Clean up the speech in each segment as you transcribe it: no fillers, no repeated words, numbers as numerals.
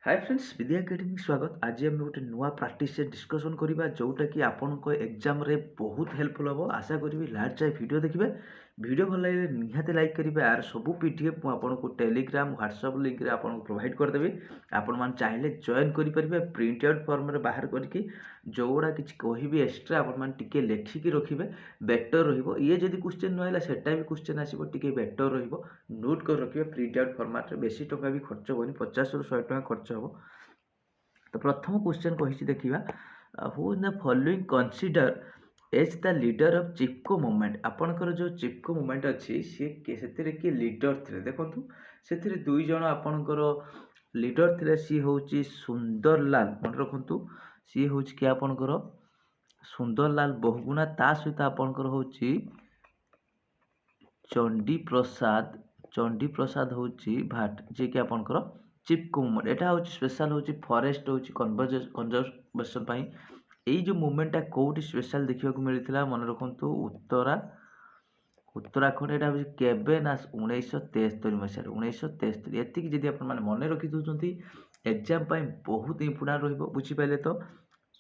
Hi friends विद्या academy स्वागत। आज आम गोटे नुआ प्राक्टिस डिस्कसन करवा जोटा कि आपण एग्जाम रे बहुत हेल्पफुल हम। आशा करी लास्ट जाए वीडियो देखिए। वीडियो भल लगे निहाती लाइक करेंगे। आर सब पीडीएफ आपको टेलीग्राम व्हाट्सएप लिंक रे आपको प्रोवाइड करदेवि। आपण मैंने चाहिए जॉइन करेंगे प्रिंट आउट फॉर्म रे बाहर करके जोड़ा किसी कहि एक्सट्रा आपके लेखिकी रखिए बेटर रहिबो। ये जदि क्वेश्चन नहला सेटा भी क्वेश्चन आसीबो टिके बेटर रहिबो। नोट कर रखिए प्रिंट आउट फॉर्मेट रे बेसी टका भी खर्च होनी 50 ରୁ 100 टका खर्च हो। तो प्रथम क्वेश्चन कही देखिए who in the following consider as the leader of Chipko movement. आपणकर जो चिपको मूवमेंट अच्छी सी किए लीडर थे देखो से दुई जन आपणकर लीडर थे। सी हूँ सुंदरलाल मन रखु सी हूँ कि आपणकर सुंदरलाल बहुगुणा ता सहित आपणकर हूँ चंडी प्रसाद हूँ भाट जी कि आपणकर चिपको मूवमेंट। एटा हूँ स्पेशल हूँ फॉरेस्ट हूँ कंजर्वेशन पाई। यही जो मूवमेंटा कौटी स्पेशल देखा मिलता मन रखु उत्तराखंड। यहाँ हूँ केवे ना 1973 मसीह 1973 एतिक जदि आप मन रखी दूसरी एग्जाम बहुत इंपोर्टाट रही बुझीपारे। तो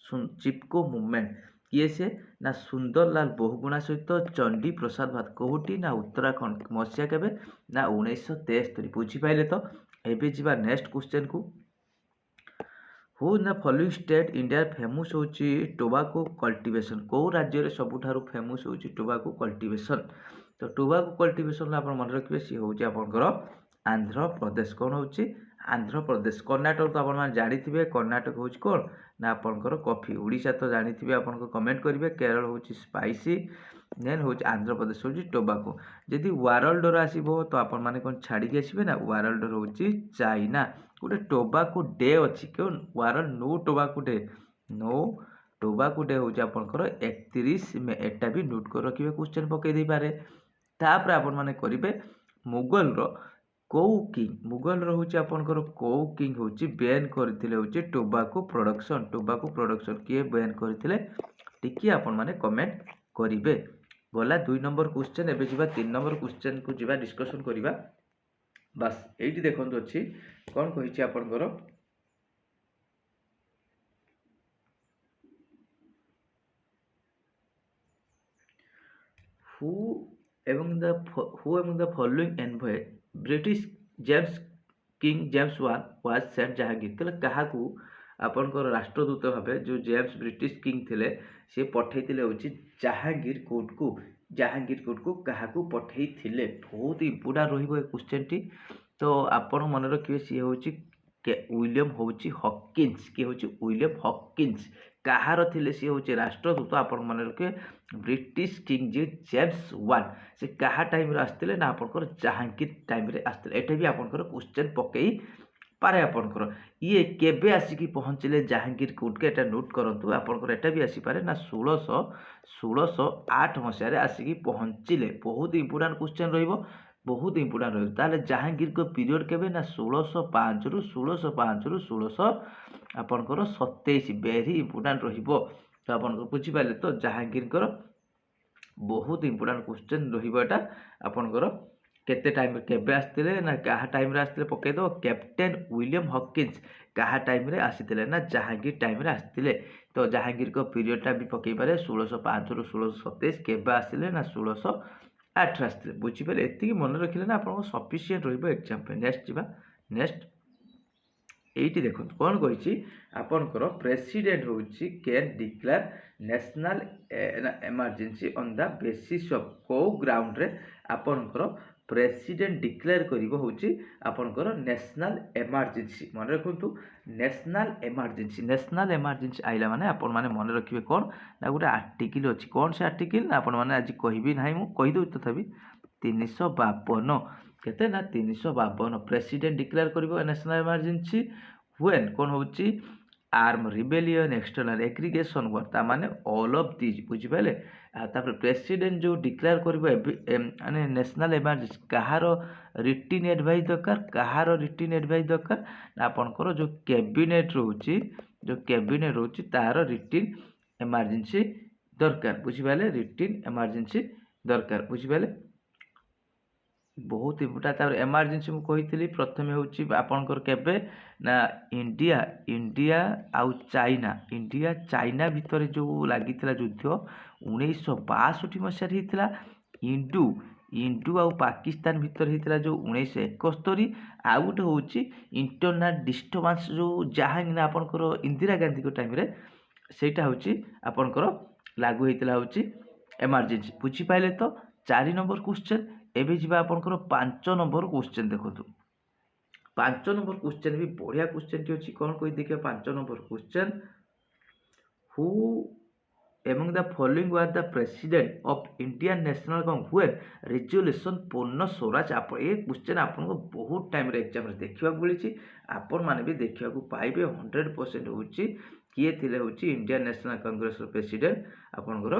चिपको मूवमेंट किए से ना सुंदरलाल बहुगुणा सहित चंडी प्रसाद भाट कौटी ना उत्तराखंड मसीहा केवे ना 1973 बुझीपारे। तो एबे जीवा नेक्स्ट क्वेश्चन को who in the following state India famous हूँ टोबाको कल्टिवेशन। कौ राज्य में सबुठारु फेमस हूँ टोबाको कल्टिवेशन। तो टोबाको कल्टिवेशन आप मन रखिए सी हूँ आपंकर आंध्र प्रदेश। कौन हूँ आंध्र प्रदेश। कर्णाटक तो आप जानते कर्णाटक हूँ कौन ना आपंकर कॉफी। ओडिशा तो जानते आप कमेंट करेंगे। केरल हूँ स्पाइसी। देन हूँ आंध्र प्रदेश हूँ टोबाको। जदि वार्ल्डर आसो तो आप कौन छाड़ी आसवे ना वार्ल्डर हूँ चाइना। गोटे टोबाको डे अच्छी क्यों world no tobacco day. No tobacco day हूँ आपंकर 31 मे। एटा भी नोट कर रखिए क्वेश्चन पकई पारे। तापर आपण मैंने करेंगे मुगल कौ किंग। मुगल रोचे आपंकर कौ किंग हूँ बैन करते टोबाको प्रोडक्शन। टोबाको प्रोडक्शन किए बैन करते टिके आपण मैंने कमेंट करेंगे। गला 2 नंबर क्वेश्चन। एबे जीवा 3 नंबर क्वेश्चन को जीवा डिस्कशन करवा। बस ये देखो अच्छी कौन कही आपंकर who among the following envoy British James king James one was sent Jahangir. कहले क्या आपंकर राष्ट्रदूत भाव जो जेम्स ब्रिटिश किंग थे सी पठे हूँ जहांगीर कोर्ट को। जहांगीर कोर्ट को क्या पठे बहुत इंपोर्टाट क्वेश्चन टी। तो आपण मन रखिए सी हूँ विलियम हूँ हॉकिन्स। किए हूँ विलियम हॉकिन्स। कହାର थे सी हूँ राष्ट्रदूत आपण मन रखिए ब्रिटिश किंग जी जेम्स वन से क्या टाइम आसते ना आपंकर जहांगीर टाइम आसते। एटा भी आपंकर क्वेश्चन पकई पारे आपंकर ये केबे आसिकी पहुँचले जहांगीर कोर्ट के। एटा नोट करूँ आपंकर एटा भी आसीपारे ना 1608 मसीह आसिकी पहुँचले। बहुत इंपोर्टाट क्वेश्चन रहिबो बहुत इंपोर्टाट रही। ताले जहांगीर को पीरियड केबे ना 1605 रु 1627 आपंकर 27 वेरी इंपोर्टाट रहिबो। तो आपंकर बुझीपारे। तो जहांगीर बहुत इंपोर्टाट क्वेश्चन रहा आपंकर केते टाइम केबे आसते ना क्या टाइम आसते पकईदेव कैप्टेन विलियम हॉकिन्स क्या टाइम आसी ना जहांगीर टाइम आसते। तो जहांगीर को पीरियडटा भी पकई पारे 1605 रु 1627 केबे आसते ना 1608 आसते बुझीपारे। एति मन रखिले ना आप सफिसीयंट रग्जाम। नेक्स्ट जावा नेक्स्ट ये देखो कौन कही आपंकर प्रेसिडेंट हूँ can declare national emergency on the basis of को ग्राउंड रे आपंकर प्रेसिडेंट डिक्लेयर करिवो हूँ आपंकर नेशनल इमरजेंसी। मन रखु नेशनल इमरजेंसी आइला माने आपण माने मन रखिए कौन ना गोटे आर्टिकल अच्छी। कौन से आर्टिकल ना आपण माने आज कहबी ना मुझे कहीदे तथापि 352 केते ना 352 प्रेसिडेंट डिक्लेयर करिवो नेशनल इमरजेंसी व्हेन कौन हूँ आर्म रिबेलियन एक्सटर्नल एग्रीगेशन वर्क माने ऑल ऑफ दिस बुझीपारे। तापर प्रेसिडेंट जो डिक्लेयर करें नेशनल इमरजेंसी कହାର रिटिन एडवाइस दरकार कହାର रिटिन एडवाइस दरकार आपंकर जो कैबिनेट रोचे जो कैबिनेट रोचे तार रिटिन इमरजेंसी दरकार बुझीपारे। रिटिन इमरजेंसी दरकार बुझीपारे। बहुत इम्पोर्टाट। तापर एमरजेंसी मु कही प्रथम हूँ आपणकर केबे ना इंडिया इंडिया आउ चाइना इंडिया चाइना भितर जो लगी युद्ध 1962 मसीह होता। इंडु इंडु आउ पाकिस्तान भितर होता जो 1971। आउ गोटे हूँ इंटरनल डिस्टर्बांस जो जहाँ आपणकर इंदिरा गांधी टाइम रे सेटा हूँ आपणकर लागू होता हूँ एमरजेंसी। बुझीपारे तो 4 नंबर क्वेश्चन। एबे जी आपणकर 5 नंबर क्वेश्चन देखो। 5 नंबर क्वेश्चन भी बढ़िया क्वेश्चन टी अच्छी कौन कही देखिए। 5 number question who among the following were the president of Indian National Congress when resolution पूर्ण स्वराज। आप ये क्वेश्चन आपको बहुत टाइम रे एग्जाम रे देखा मिली। आपण माने भी देखा पाइबे 100% हूँ किए थिले हूँ इंडियन नेशनल कांग्रेस प्रेसिडेंट आपणकर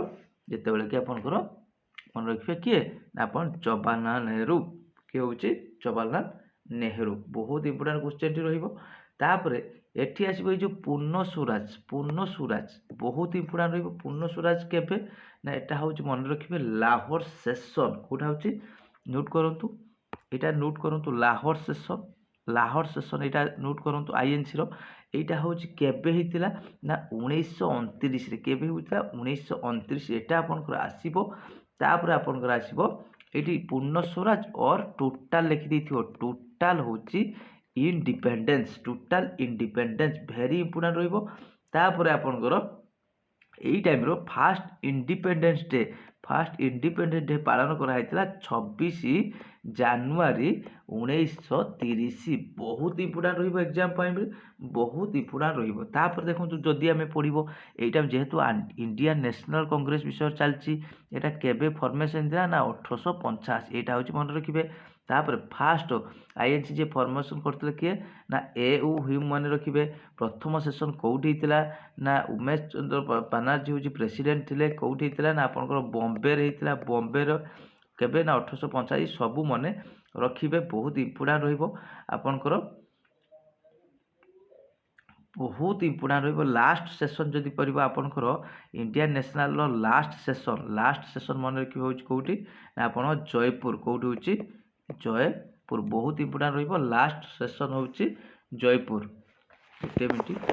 जितेबाला कि आपणकर मन रखिए किए आप जवाहरलाल नेहरू। किए हूँ जवाहरलाल नेहरू। बहुत इंपोर्टाट क्वेश्चन टी रही। एठी आसब ये जो पूर्ण स्वराज बहुत इंपोर्टाट रही। पूर्ण स्वराज केबे ना एटा हूँ मन रखिए लाहौर सेशन। कौटा हूँ नोट करूँ यहाँ नोट करूँ लाहौर सेशन यहाँ नोट करूँ आईएनसी रहा हूँ केबे होता ना 1929 केबे होता 1929। एटा आपनकर आसीबो। तापर आपनकर आसीबो एटी पूर्ण स्वराज और टोटाल लिखि देथियो। टोटाल होची इंडिपेंडेंस टोटाल इंडिपेंडेंस भेरी इंपोर्टेंट रहिबो। तापर आपनकर एई टाइम रो फास्ट इंडिपेंडेंस डे पालन करा हैतिला 26 जानुआरी 1930। बहुत इंपोर्टेंट रहिबो एग्जाम टाइम बहुत इंपोर्टेंट रहिबो। तापर देखंतु जदि आमे पढिबो एई टाइम जेहेतु इंडियन नेशनल कांग्रेस विषय चलची एटा केबे फॉर्मेशन दिला ना 1885। एटा होची मन रखिबे। तापर फास्ट आईएनसी जे फॉर्मेशन करथिले किए ना एयू ह्यूम मन रखिबे। प्रथम सेशन कोउठी हितला ना उमेश चंद्र बनर्जी हूँ प्रेसिडेंट थिले। कोउठी हितला ना आपनकर बॉम्बे रे हितला। बॉम्बे रो केबे ना 1885। सबू मने रखिबे बहुत इंपोर्टेंट रहिबो आपनकर बहुत इंपोर्टेंट रहिबो। लास्ट सेशन जदि परिबो आपनकर इंडियन नेशनल रो लास्ट सेशन मन रखिबे होची कोउठी ना आपन जयपुर। कोउठी होची जयपुर। बहुत इंपोर्टेंट रहिबो लास्ट सेशन होची जयपुर। एक मिनिट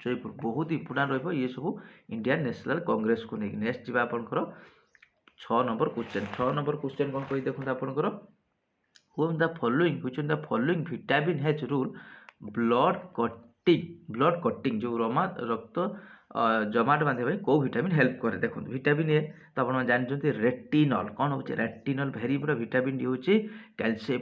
जयपुर बहुत इंपोर्टेंट रहिबो ये सब इंडियन नेशनल कांग्रेस को नहीं। नेक्स्ट जी आपनकर 6 नंबर क्वेश्चन। 6 नंबर क्वेश्चन कौन कही देखो आपनकर whom the following which one the following vitamin has rule blood cutting जो रक्त जमाट बांधे कौ विटामिन हेल्प करे देखो। विटामिन ए तो आप जानते रेटिनल कौन हो रेटिनल भेरी बड़ा विटामिन डी हूँ कैल्शियम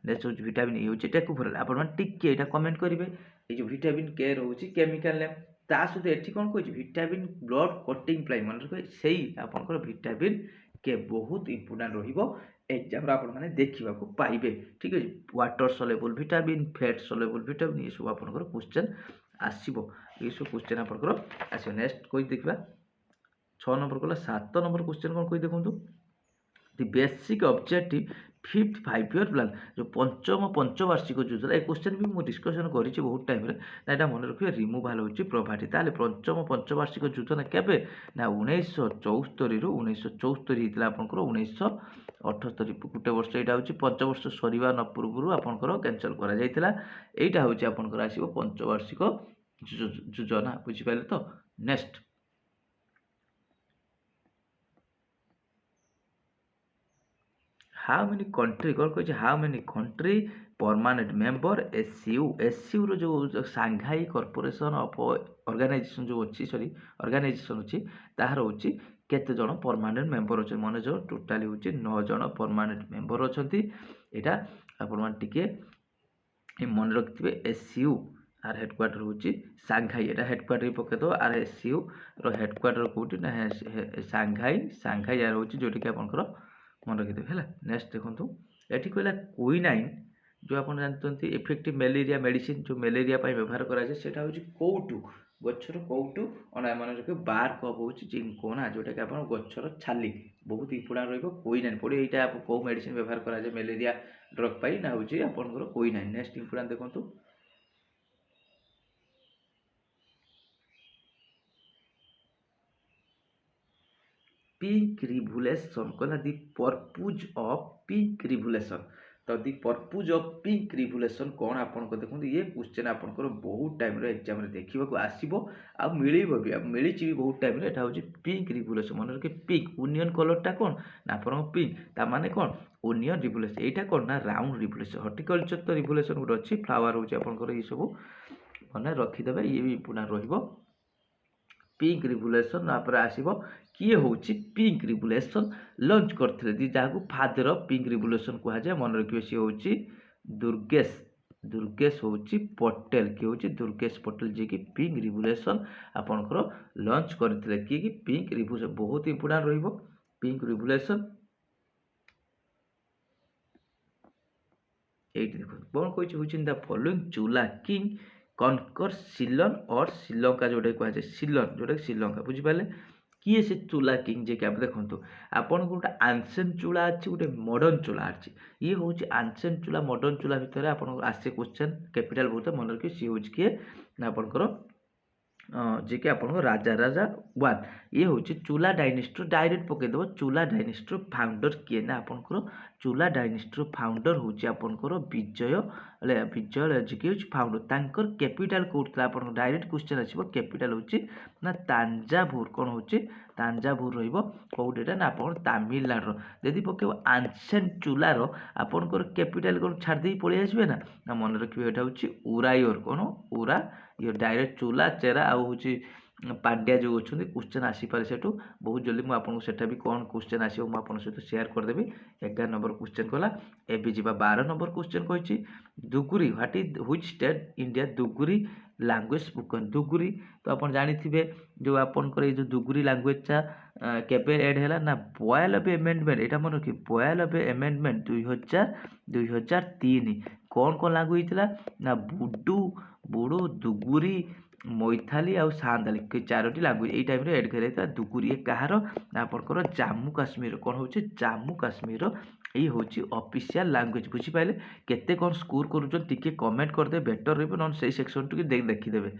नेक्स्ट हूँ विटामिन ए हूँ टेकोफोरल। आप टिके यहाँ कमेंट करेंगे ये जो विटामिन के रोचे केमिकल नेम ता सहित एटी कौन कही विटामिन ब्लड कटिंग प्लाई मन रखे से आपंकर विटामिन के बहुत इंपोर्टेंट रहिबो एग्जाम आप देखा पाइबे। ठीक है water soluble vitamin fat soluble vitamin ये सब आपंकर क्वेश्चन आसो। ये सब क्वेश्चन आपंकर आसो। नेक्स्ट कही देखा 6 नंबर कला 7 नंबर क्वेश्चन कौन कही देखो the basic objective 5th 5 year plan जो पंचम पंचवार्षिक योजना ये क्वेश्चन भी मुझे डिस्कसन करी बहुत टाइम ना यहाँ मन रखिए रिमूवाल होची प्रॉपर्टी। ताले पंचम पंचवार्षिक योजना केबे ना 1974 रु 1974 होता आपंकर 1978 गोटे वर्ष यहाँ हूँ पंचवर्ष सरीवा न पूर्व आपंकर कैंसल करा यहाँ हूँ आपंकर आसो पंचवार्षिक योजना। बुझीपारे तो नेक्स्ट हाउ मेनी कंट्री कौन कही how many country permanent member SCO रो जो सांघाई कॉर्पोरेशन ऑफ ऑर्गेनाइजेशन जो अच्छी सॉरी ऑर्गेनाइजेशन अच्छी तार हूँ केते जन परमानेंट मेंबर अच्छे मन जो टोटाली हूँ 9 जन परमानेंट मेंबर अच्छा। यहाँ आपण टिके मन रखिथे एससीयू आर हेडक्वार्टर हूँ सांघाई। यहाँ हेडक्वार्टर पकईद आर एससीयू रो हेडक्वार्टर कौटी ना सांघाई यार हूँ जोटा कि आपंकर मन रखिथे है। नेक्स्ट देखो ये कहला क्विनाइन जो आप जानते इफेक्टिव मलेरिया मेडिसिन जो मलेरिया व्यवहार कराए से कौटू गचर कौटू अना मन रखिए बार कप हूँ जिंकोना जोटा कि आप गचर छाली बहुत इंपोर्टेंट रही क्विनाइन पड़े यहाँ कौ मेडिसिन व्यवहार कराए मलेरिया ड्रग पाई ना हूँ आपंकर क्विनाइन। नेक्स्ट इंपोर्टेंट देखो पिंक रिवोल्यूशन कहला the purpose of pink revolution. तो the purpose of pink revolution कौन आपको देखो ये क्वेश्चन आपंकर बहुत टाइम एग्जाम देखा आसो आ मिल भी मिली भी बहुत टाइम यहाँ हूँ पिंक रिवोल्यूशन मन रखिए पिंक ओनियन कलरटा कौन ना आप पिंक ताने कौन ओनियन रिवोल्यूशन यहाँ कौन ना राउंड रिवोल्यूशन हर्टिकल्चर तो रिवोल्यूशन गोटे अच्छी फ्लावर हो आपंकर ये सब मन रखिदे ये भी पुना रही पिंक रिवोल्यूशन आसो किए हूँ पिंक रिवोल्यूशन लंच करते जहाँ फादर ऑफ पिंक रिवोल्यूशन कहुए मन रखिए सी हूँ दुर्गेश दुर्गेश हूँ पटेल किए हूँ दुर्गेश पटेल जी की पिंक रिवोल्यूशन आपंकर लंच करते किए कि पिंक रिवोल्यूशन बहुत इंपोर्टाट रही पिंक रिवोल्यूशन ये देखो कौन कही द फॉलोइंग चूला किंग कनकर सिलन और श्रीलंका जोटा कहुए सिलन जोटा श्रीलंका बुझिपारे किए से चूला किंग जे कि आप देखो आपन गोटे आंसेंट चूला अच्छी गोटे मॉडर्न चूला अच्छी ये हूँ आंसेंट चूला मॉडर्न चूला भितर आपन आसे क्वेश्चन कैपिटल बहुत मन रखिए सी हूँ किए ना आपंकर जे कि आप राजा राजा वन ये हूँ चूला डायनेस्टर डायरेक्ट पकईदेव चूला डायनेस्टर फाउंडर किए ना आपंकर चूला डायनेस्टर फाउंडर हूँ आपंकर विजय विजय जी कि फाउंडर तांकर कैपिटल कौट आप डायरेक्ट क्वेश्चन आसो कैपिटल हूँ ना तांजाभुर कौन हूँ तांजाभुर रौटे ना आप तामिलनाडु जदि पकेब आंसेंट चूलार आपंकर कैपिटल कौन छाड़ी पलि आसबे ना मन रखिए यहाँ हूँ उरायोर कौन उरा ये डायरेक्ट चूला चेरा आउ पांड्या जो अच्छा क्वेश्चन आसीपे से बहुत जल्दी मुझे भी कौन क्वेश्चन आसो मुझे सहित सेयार करदेवी 11 नंबर क्वेश्चन गला एबी जी 12 नंबर क्वेश्चन कही दुगुरी what is which state India दुगुरी लैंग्वेज स्पोकन दुगुरी तो आप जानी जो आपंकर ये जो दुगुरी लैंग्वेजटा केबे एड है ना 92 एमेंडमेंट यहाँ मन रखिए 92 एमेंडमेंट 2003 कौन कौन लागू होता ना बुडू बुडो दुगुरी मैथाली आउ सांताली चारोटी लैंग्वेज ये टाइम एड कर दुगुरी कहार आपंकर जम्मू काश्मीर कौन हो जम्मू काश्मीर ये हूँ ऑफिशियल लैंग्वेज बुझीपारे केते कौन स्कोर करुँचे कमेंट करदे बेटर रही ना से सेक्शन टू देखीदे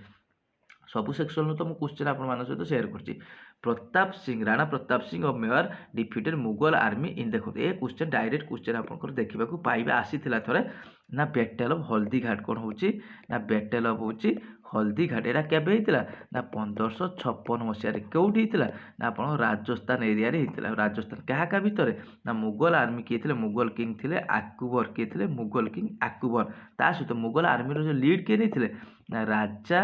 सबू सेक्शन तो मुझे क्वेश्चन आप सहित सेयार कर Pratap Singh Rana Pratap Singh of mayor defeated Mughal army इन देखो ये क्वेश्चन डायरेक्ट क्वेश्चन आपको देखा पाइबा आसी थोड़े ना बैटल ऑफ हल्दी घाट कौन हो ना बैटल ऑफ हूँ हल्दी घाट यहाँ केबे होता ना 1556 मसीह कौटी होता ना आप राजस्थान एरिया होता राजस्थान क्या भितर ना मुगल आर्मी किए थे मुगल किंग थे आकुबर किए थे मुगल किंग आकुबर ता सहित मुगल आर्मी जो लीड किए नहीं थे ना राजा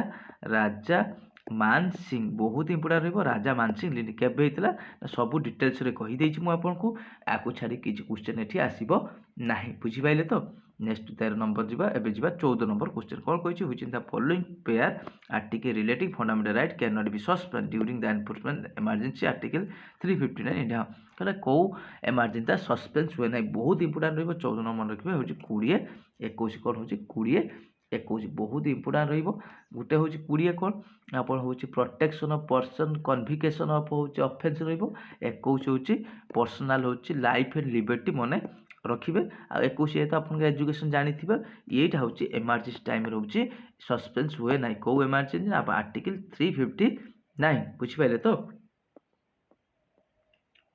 राजा मान सिंह बहुत इंपोर्टाट रही राजा मान सिंह लीड केबे होता ना सब डिटेल्स कहीदे आपको आपको छाड़ी किसी क्वेश्चन ये आसब ना बुझीपारे तो नेक्स्ट 13 नंबर जीवा एबे जीवा 14 नंबर क्वेश्चन कौन कही which in the following pair article relating fundamental right can not be suspend during the enforcement emergency article 359 India कहला कौ इमरजेंसी सस्पेंस हुए ना बहुत इंपोर्टाट रही 14 नंबर रखिए हूँ 20 21 कौन हूँ 20 21 बहुत इंपोर्टाट रही गोटे हूँ 20 कौन आप हूँ प्रोटेक्शन ऑफ पर्सन कन्विकेशन ऑफ हूँ ऑफेंस रही 21 हूँ पर्सनाल हूँ लाइफ एंड लिबर्टी मन रखिए आ 21 तो आप एजुकेशन जानी ये हूँ इमरजेंसी टाइम रोचे सस्पेंस हुए ना कौ इमरजेंसी आप आर्टिकल 359 बुझीपारे तो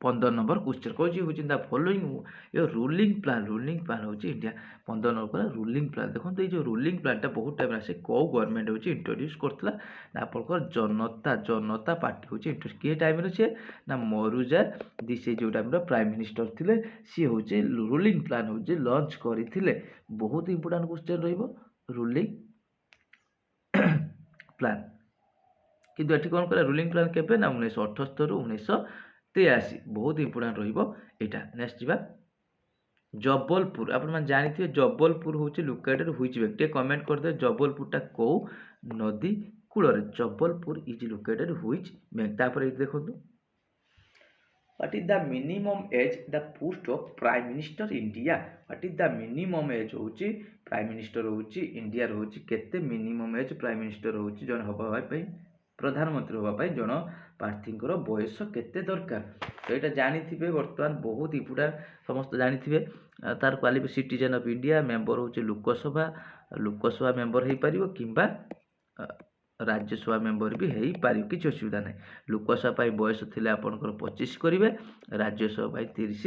15 नंबर क्वेश्चन कौन हूँ द फॉलोइंग ये रूलिंग प्लान हूँ इंडिया 15 नंबर रूलिंग प्लान देखो ये रूलिंग प्लानटा बहुत टाइम आसे कौ गवर्नमेंट हूँ इंट्रोड्यूस करता आपंकर जनता जनता पार्टी हूँ इंट्रोड्यूस किए टाइम सी ना मरुजा दी से जो टाइम प्राइम मिनिस्टर थे सी हूँ रूलिंग प्लान हूँ लंच करते बहुत इंपोर्टाट क्वेश्चन रूलिंग प्लान किंतु ये कौन कला रूलिंग प्लान केबे ना 1978 1983 बहुत इंपोर्टाट रहा नेक्स्ट जीवा जबलपुर आप जानी जबलपुर हूँ लोकेटेड व्हिच बैंक टे कमेंट करदे जबलपुरटा कौ नदी cool Jabalpur is located which bank तापर देखो What is the minimum age the post of Prime Minister India? What is the minimum age होची Prime Minister होची India होची केते minimum age Prime Minister होची जन हवा पाई प्रधानमंत्री हवा पाई जन प्रार्थींकर बयस केते दरकार तो यहाँ जानी बर्तमान बहुत इंपोर्टाट समस्त जानी तार qualified citizen of India member होची लोकसभा मेंबर हो पार कि राज्यसभा मेम्बर भी हो पार किसी असुविधा ना लोकसभा बयस थे आपंकर 25 करेंगे राज्यसभा 30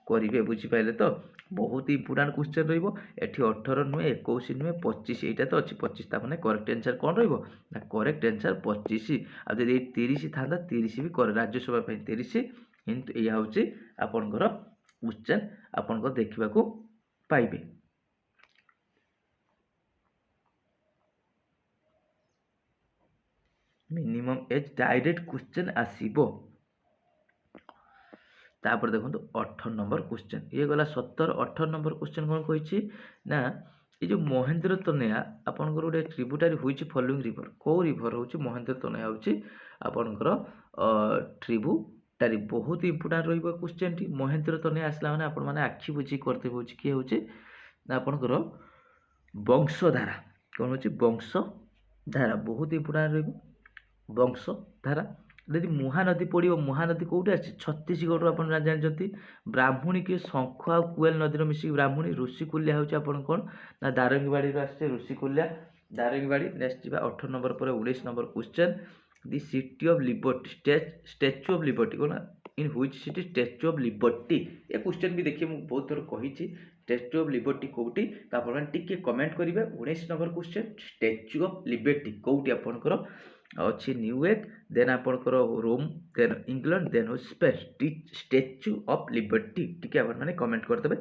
करेंगे बुझीपारे तो बहुत इंपोर्टाट क्वेश्चन रही 18 नुहे 21 नुहे 25 यहाँ तो अच्छी 25 मैंने करेक्ट आंसर कौन रहा करेक्ट आंसर 25 आदि 30 था 30 भी कर राज्यसभा 30 किंतु यह हूँ आपणकर क्वेश्चन आपंकर देखा पाइबे। मिनिमम एज डायरेक्ट क्वेश्चन आसीबो तापर देखो 18 नंबर क्वेश्चन ये गला 17 18 नंबर क्वेश्चन कौन कही ना ये जो महेंद्र तनया आपंकर गोटे ट्रिब्यूटारी हुई फॉलोइंग रिवर कौ रिवर हूँ महेंद्र तनया हूँ आपंकर ट्रिब्यूटारी बहुत important question T Mahendra Tanaya आसला मैंने आपण मैंने आखि बुझी करते किए हूँ आपंकर वंशधारा कौन हूँ वंशधारा बहुत इंपोर्टाट वंशधारा यदि महानदी पड़ो महानदी कौटे आसी छत्तीसगढ़ आप जानते ब्राह्मणी के शंख आ कुएल नदी मिसिक ब्राह्मणी ऋषिकुल्या हूँ आप कौन ना दारिंगबाड़ी आसे ऋषिकुल्या दारिंगबाड़ी नेक्स्ट जा 18 नंबर पर 19 number question the city of liberty statue of liberty कौन in which city statue of liberty ये क्वेश्चन भी देखिए मुझे बहुत थर कही स्टैच्यू ऑफ लिबर्टी कौटी तो आप कमेंट करेंगे 19 number question Statue of Liberty कौटी आपंकर अच्छी न्यूयॉर्क देन आपंकर Rome then England then Statue of Liberty टी मैंने कमेंट करदे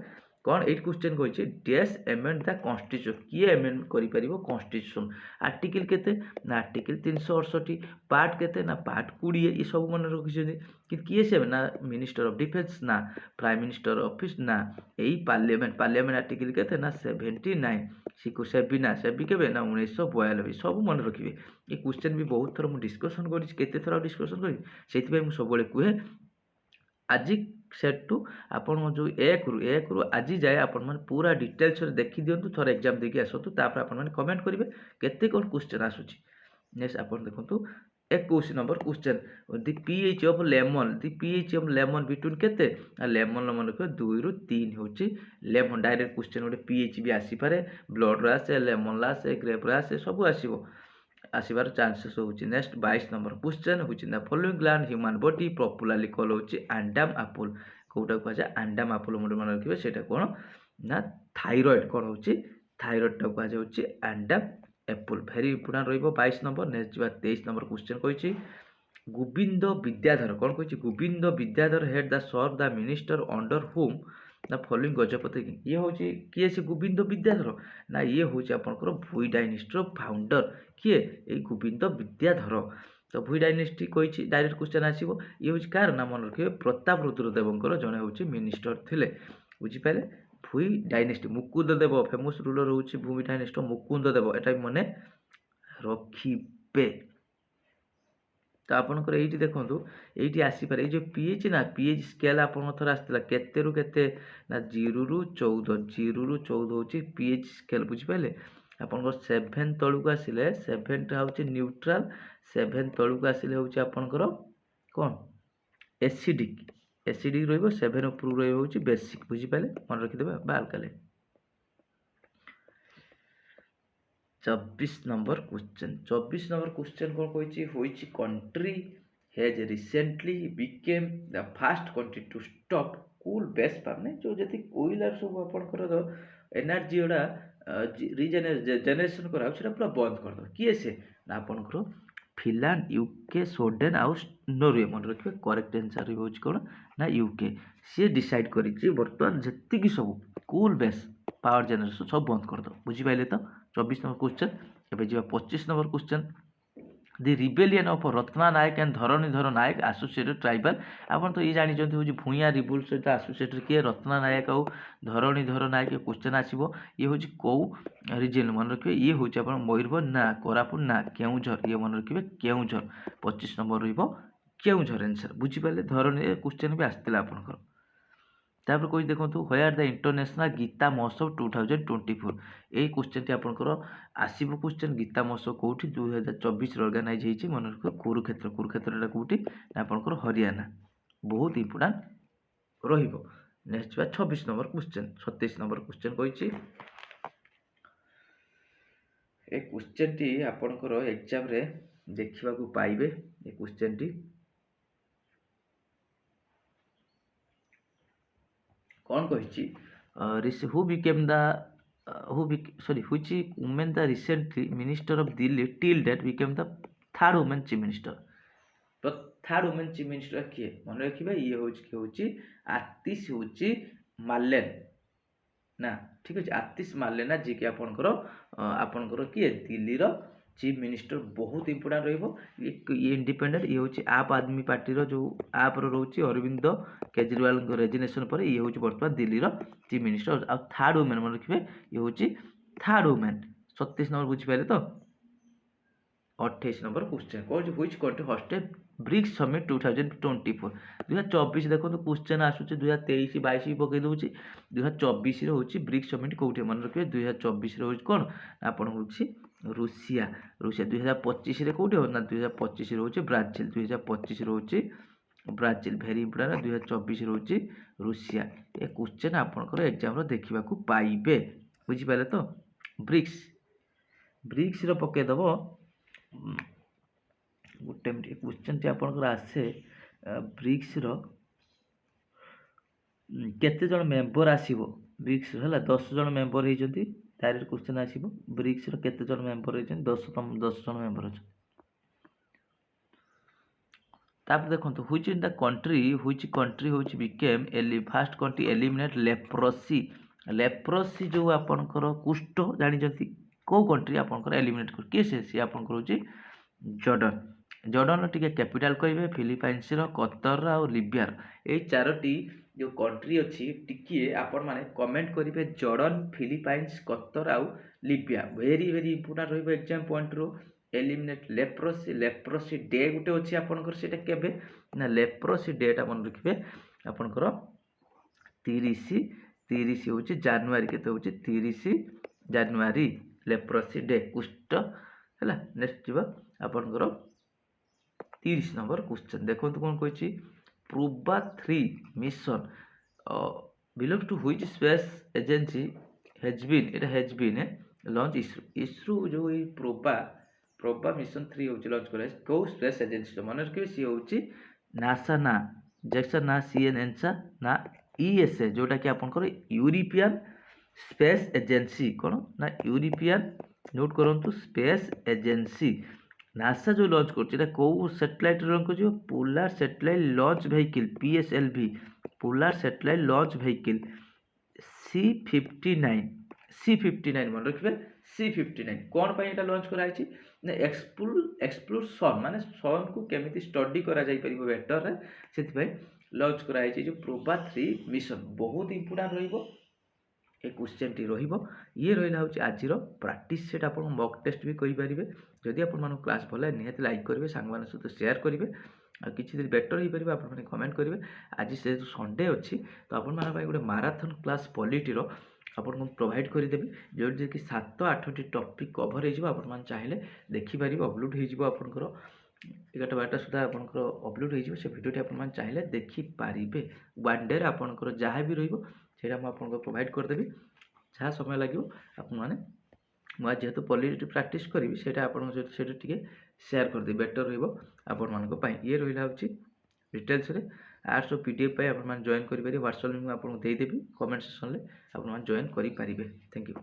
कौन 8 क्वेश्चन कही डैश एमेंड द कॉन्स्टिट्यूशन किए एमेंड कर कॉन्स्टिट्यूशन आर्टिकल केते ना आर्टिकल 368 पार्ट केते ना पार्ट 20 ये सब मन रखी कि किए से ना मिनिस्टर ऑफ डिफेंस ना प्राइम मिनिस्टर ऑफिस ना यही पार्लियामेंट आर्टिकल केते ना 79 सिको सेबी ना सेबी के ना 1992 सब मन रखिए ये क्वेश्चन भी बहुत थर मुझे डिस्कसन कर डिस्कसन कर सब कहे आज सेट टू आपन जो एक रु आज जाए आपण मैंने पूरा डिटेल्स देखी दिंतु थोड़ा एग्जाम देखिए आसतु आपण मैंने कमेंट करेंगे केते कौन क्वेश्चन आसूची नेक्स्ट आप देखो 21 number question the pH of lemon the pH of lemon between केते लेमन मन रखिए 2 रु 3 होची लेमन डायरेक्ट क्वेश्चन गोटे पीएच भी आसी पारे ब्लड आसे लेमन आसे ग्रेप आसे सब आसीबो आसबार चान्सेस होची नेक्स्ट 22 नंबर क्वेश्चन होची the following gland human body popularly call होची आंडाम एप्पल कोटा कह आंडाम एप्पल मुझे मन रखिए सेटा कौन ना थायराइड कौन होची थायराइड टा कह जाउची आंडाम एप्पल भेरी इंपोर्टेंट रहिबो 22 नंबर नेक्स्ट जा 23 नंबर क्वेश्चन कहिची गोविंद विद्याधर कौन कहिची Govind Vidyadhar head the serve the minister under whom the following Gajapati ये हूँ किए से गोविंद विद्याधर ना ये हूँ आपंकर भुई डायनेस्टी फाउंडर किए ये गोविंद विद्याधर तो भुई डायनेस्टी कही डायरेक्ट क्वेश्चन आसो ये हूँ कार ना मन रखिए प्रताप रुद्रदेवर जड़े हूँ मिनिस्टर थे बुझीपारे भुई डायनेस्टी मुकुंद देव फेमस रूलर हूँ भुई डायनेस्टी मुकुंद देव एटा मन रखिए तो आपंकर ये देखो ये आसपे जो पीएच ना पीएच स्केल आप थर आसाला केते रु केते ना 0 रु 14 हूँ पीएच स्केल बुझीपारे आपंकर 7 तलू आसिले 7 टा हूँ न्यूट्राल 7 तलू आसिले हूँ आपंकर कौन एसिडिक रही 7 उपरू रही हूँ बेसिक बुझीपारे मन रखिदे बालकाले 24 नंबर क्वेश्चन कौन कही country has recently became the fast country to stop coal base पार्ने जो जति ओइल आर सब आपनकर एनर्जी ओडा जेनरेशन करा सेटा पूरा बंद कर दो किए से ना आपनकर फिनलैंड यूके स्वीडेन आउ नॉर्वे मन रखिए करेक्ट आंसर हो कौन ना यूके सी डिसाइड करी बर्तमान जी सब कूल बेस पावर जेनरेशन सब बंद कर दो बुझीपारे तो 24 नंबर क्वेश्चन एवं जी 25 number question the rebellion of Ratna Nayak and Dharanidhar Nayak associated tribal आप तो ये जानते हूँ भूया रिबुल सहित एसोसिएटेड किए रत्ना नायक आउ धरणीधर नायक क्वेश्चन आसो ये हूँ कौ रिजन मन रखिए ये हूँ आप मयूरभंज ना कोरापुट ना केउझर ये मन रखिए केउझर 25 नंबर केउझर आंसर बुझीपारे धरणी क्वेश्चन भी आसाला आपंकर तापर कही देखो व्हेयर द इंटरनेशनल गीता महोत्सव 2024 यही क्वेश्चन टी आपंकर आसब क्वेश्चन गीता महोत्सव कौटी 2024 ऑर्गेनाइज होती मन रखिए कुरुक्षेत्र कौटी आपंकर हरियाणा बहुत इंपोर्टाट रहिबो नेक्स्ट बा 26 नंबर क्वेश्चन 27 नंबर क्वेश्चन कही ए क्वेश्चन टी आपंकर एग्जाम रे ଦେଖିବାକୁ ପାଇବେ ଏ କ୍ୱେଶ୍ଚନଟି। କ'ଣ କହିଛି who became the which women the recently minister of Delhi till that became the third woman chief minister। ତ ଥାର୍ଡ ଓମେନ୍ ଚିଫ୍ ମିନିଷ୍ଟର କିଏ ମନେ ରଖିବେ, ଇଏ ହେଉଛି କିଏ ହେଉଛି ଆତିଶ ହେଉଛି ମାର୍ଲେନା ନା, ଠିକ୍ ଅଛି, ଆତିଶ ମାର୍ଲେନା ଯିଏକି ଆପଣଙ୍କର କିଏ ଦିଲ୍ଲୀର ଚିଫ୍ ମିନିଷ୍ଟର। ବହୁତ ଇମ୍ପୋର୍ଟାଣ୍ଟ ରହିବ। ଇଏ ଇଣ୍ଡିପେଣ୍ଡେଣ୍ଟ, ଇଏ ହେଉଛି ଆପ୍ ଆଦମୀ ପାର୍ଟିର ଯେଉଁ ଆପ୍ର ରହୁଛି ଅରବିନ୍ଦ କେଜରିୱାଲଙ୍କ ରେଜିଗ୍ନେସନ୍ ପରେ ଇଏ ହେଉଛି ବର୍ତ୍ତମାନ ଦିଲ୍ଲୀର ଚିଫ୍ ମିନିଷ୍ଟର। ଆଉ ଥାର୍ଡ ଓମେନ୍ ମନେ ରଖିବେ, ଇଏ ହେଉଛି ଥାର୍ଡ ଓମେନ୍। 37 ନମ୍ବର ବୁଝିପାରିଲେ ତ। 28 ନମ୍ବର କ୍ୱେଶ୍ଚନ କ'ଣ ହେଉଛି, ହୁଇଚ୍ କଣ୍ଟ୍ରି ହଷ୍ଟେଡ୍ ବ୍ରିକ୍ସ ସମିଟ୍ 2024। 2024 ଦେଖନ୍ତୁ କ୍ୱେଶ୍ଚନ ଆସୁଛି, 2023 22 ବି ପକେଇ ଦେଉଛି। 2024 ହେଉଛି ବ୍ରିକ୍ସ ସମିଟ୍ କେଉଁଠି ମନେ ରଖିବେ, 2024 ହେଉଛି କ'ଣ ଆପଣ ହେଉଛି ରୁଷିଆ। 2025 କେଉଁଠି ହେବ ନା 2025 ହେଉଛି ବ୍ରାଜିଲ। 2025 ହେଉଛି ବ୍ରାଜିଲ, ଭେରି ଇମ୍ପୋର୍ଟାଣ୍ଟ। 2024 ହେଉଛି ରୁଷିଆ। ଏ କ୍ୱେଶ୍ଚନ ଆପଣଙ୍କର ଏକ୍ଜାମରେ ଦେଖିବାକୁ ପାଇବେ, ବୁଝିପାରିଲେ ତ। ବ୍ରିକ୍ସର ପକେଇଦେବ ଗୋଟେ ମିନିଟ୍। କ୍ୱେଶ୍ଚନଟି ଆପଣଙ୍କର ଆସେ ବ୍ରିକ୍ସର କେତେ ଜଣ ମେମ୍ବର ଆସିବ ବ୍ରିକ୍ସର ହେଲା, 10 ଜଣ ମେମ୍ବର ହେଇଛନ୍ତି। ଡାଇରେକ୍ଟ କ୍ୱେଶ୍ଚନ ଆସିବ ବ୍ରିକ୍ସର କେତେ ଜଣ ମେମ୍ବର ହେଇଛନ୍ତି, 10 ଜଣ ମେମ୍ବର ଅଛନ୍ତି। ତାପରେ ଦେଖନ୍ତୁ ହୁଇଚ୍ ଇନ୍ ଦ କଣ୍ଟ୍ରି ହେଉଛି became first country eliminate leprosy. Leprosy ଯେଉଁ ଆପଣଙ୍କର କୁଷ୍ଠ ଜାଣିଛନ୍ତି, କେଉଁ କଣ୍ଟ୍ରି ଆପଣଙ୍କର ଏଲିମିନେଟ୍ କରୁ, କିଏ ସିଏ ଆପଣଙ୍କର ହେଉଛି ଜର୍ଡ଼ନ। ଜର୍ଡ଼ନର ଟିକେ କ୍ୟାପିଟାଲ କହିବେ, ଫିଲିପାଇନ୍ସର, କତରର ଆଉ ଲିବିଆର। ଏଇ 4ଟି ଯେଉଁ କଣ୍ଟ୍ରି ଅଛି ଟିକିଏ ଆପଣମାନେ କମେଣ୍ଟ କରିବେ, ଜର୍ଡ଼ନ, ଫିଲିପାଇନ୍ସ, କତର ଆଉ ଲିବିଆ। ଭେରି ଇମ୍ପୋର୍ଟାଣ୍ଟ ରହିବ ଏକ୍ଜାମ୍ ପଏଣ୍ଟରୁ। ଏଲିମିନେଟ୍ ଲେପ୍ରୋସି ଡେ ଗୋଟେ ଅଛି ଆପଣଙ୍କର, ସେଇଟା କେବେ ନା ଲେପ୍ରୋସି ଡେଟା ମନେ ରଖିବେ ଆପଣଙ୍କର 30 ହେଉଛି ଜାନୁଆରୀ। କେତେ ହେଉଛି 30 ଜାନୁଆରୀ ଲେପ୍ରୋସି ଡେ କୁଷ୍ଠ ହେଲା। ନେକ୍ସଟ ଯିବ ଆପଣଙ୍କର 30 ନମ୍ବର କ୍ୱେଶ୍ଚନ। ଦେଖନ୍ତୁ କ'ଣ କହିଛି, Proba 3 mission belongs to which space agency has been launch ISRO ଯେଉଁ ଏଇ ପ୍ରୋବା ମିଶନ 3 ହେଉଛି ଲଞ୍ଚ କରାଯାଇଛି କେଉଁ ସ୍ପେସ୍ ଏଜେନ୍ସିର ମନେ ରଖିବେ, ସିଏ ହେଉଛି ନାସା ନା, ଜେକ୍ସା ନା, ସିଏନ୍ଏନ୍ସା ନା ଇଏସ୍ଏ, ଯେଉଁଟାକି ଆପଣଙ୍କର ୟୁରୋପିଆନ୍ ସ୍ପେସ୍ ଏଜେନ୍ସି। କ'ଣ ନା ୟୁରୋପିଆନ୍, ନୋଟ୍ କରନ୍ତୁ, ସ୍ପେସ୍ ଏଜେନ୍ସି। ନାସା ଯେଉଁ ଲଞ୍ଚ କରୁଛି ଏଇଟା କେଉଁ ସାଟେଲାଇଟ୍ ଲଞ୍ଚ କରିବ, polar satellite launch vehicle PSLV, polar satellite launch vehicle C-59 ମନେ ରଖିବେ। C-59 କ'ଣ ପାଇଁ ଏଇଟା ଲଞ୍ଚ କରାଯାଇଛି ନା ଏକ୍ସପ୍ଲୋରସନ୍, ମାନେ ସନ୍କୁ କେମିତି ଷ୍ଟଡି କରାଯାଇପାରିବ ବେଟରରେ, ସେଥିପାଇଁ ଲଞ୍ଚ କରାଯାଇଛି ଯେଉଁ ପ୍ରୋବା 3 ମିଶନ। ବହୁତ ଇମ୍ପୋର୍ଟାଣ୍ଟ ରହିବ ଏ କ୍ୱେଶ୍ଚନଟି ରହିବ। ଇଏ ରହିଲା ହେଉଛି ଆଜିର ପ୍ରାକ୍ଟିସ୍ ସେଟ୍। ଆପଣ ମକ୍ ଟେଷ୍ଟ ବି କରିପାରିବେ। ଯଦି ଆପଣମାନଙ୍କୁ କ୍ଲାସ୍ ଭଲ ଲାଗେ ନିହାତି ଲାଇକ୍ କରିବେ, ସାଙ୍ଗମାନଙ୍କ ସହିତ ସେୟାର କରିବେ, ଆଉ କିଛି ଯଦି ବେଟର୍ ହେଇପାରିବ ଆପଣମାନେ କମେଣ୍ଟ କରିବେ। ଆଜି ଯେହେତୁ ସଣ୍ଡେ ଅଛି ତ ଆପଣମାନଙ୍କ ପାଇଁ ଗୋଟେ ମାରାଥନ୍ କ୍ଲାସ୍ ପଲିଟିର ଆପଣଙ୍କୁ ପ୍ରୋଭାଇଡ଼ କରିଦେବି, ଯେଉଁଠିକି 7-8ଟି ଟପିକ୍ କଭର୍ ହେଇଯିବ। ଆପଣମାନେ ଚାହିଁଲେ ଦେଖିପାରିବେ, ଅପଲୋଡ଼ ହେଇଯିବ ଆପଣଙ୍କର 11-12ଟା ସୁଦ୍ଧା ଆପଣଙ୍କର ଅପଲୋଡ଼ ହେଇଯିବ ସେ ଭିଡ଼ିଓଟି। ଆପଣମାନେ ଚାହିଁଲେ ଦେଖିପାରିବେ। ୱାନ୍ ଡେରେ ଆପଣଙ୍କର ଯାହା ବି ରହିବ ସେଇଟା ମୁଁ ଆପଣଙ୍କୁ ପ୍ରୋଭାଇଡ଼ କରିଦେବି, ଯାହା ସମୟ ଲାଗିବ ଆପଣମାନେ। ମୁଁ ଆଜି ଯେହେତୁ ପଲିଟି ପ୍ରାକ୍ଟିସ୍ କରିବି ସେଇଟା ଆପଣଙ୍କ ସହିତ ସେଇଟା ଟିକେ ସେୟାର କରିଦେବି, ବେଟର୍ ରହିବ ଆପଣମାନଙ୍କ ପାଇଁ। ଇଏ ରହିଲା ହେଉଛି ଡିଟେଲ୍ସରେ। ଆର୍ଟ୍ସର PDF ପାଇଁ ଆପଣମାନେ ଜଏନ୍ କରିପାରିବେ। ହ୍ୱାଟ୍ସଆପ୍ ଲିଙ୍କ୍ ମୁଁ ଆପଣଙ୍କୁ ଦେଇଦେବି କମେଣ୍ଟ ସେକ୍ସନ୍ରେ, ଆପଣମାନେ ଜଏନ୍ କରିପାରିବେ। Thank you.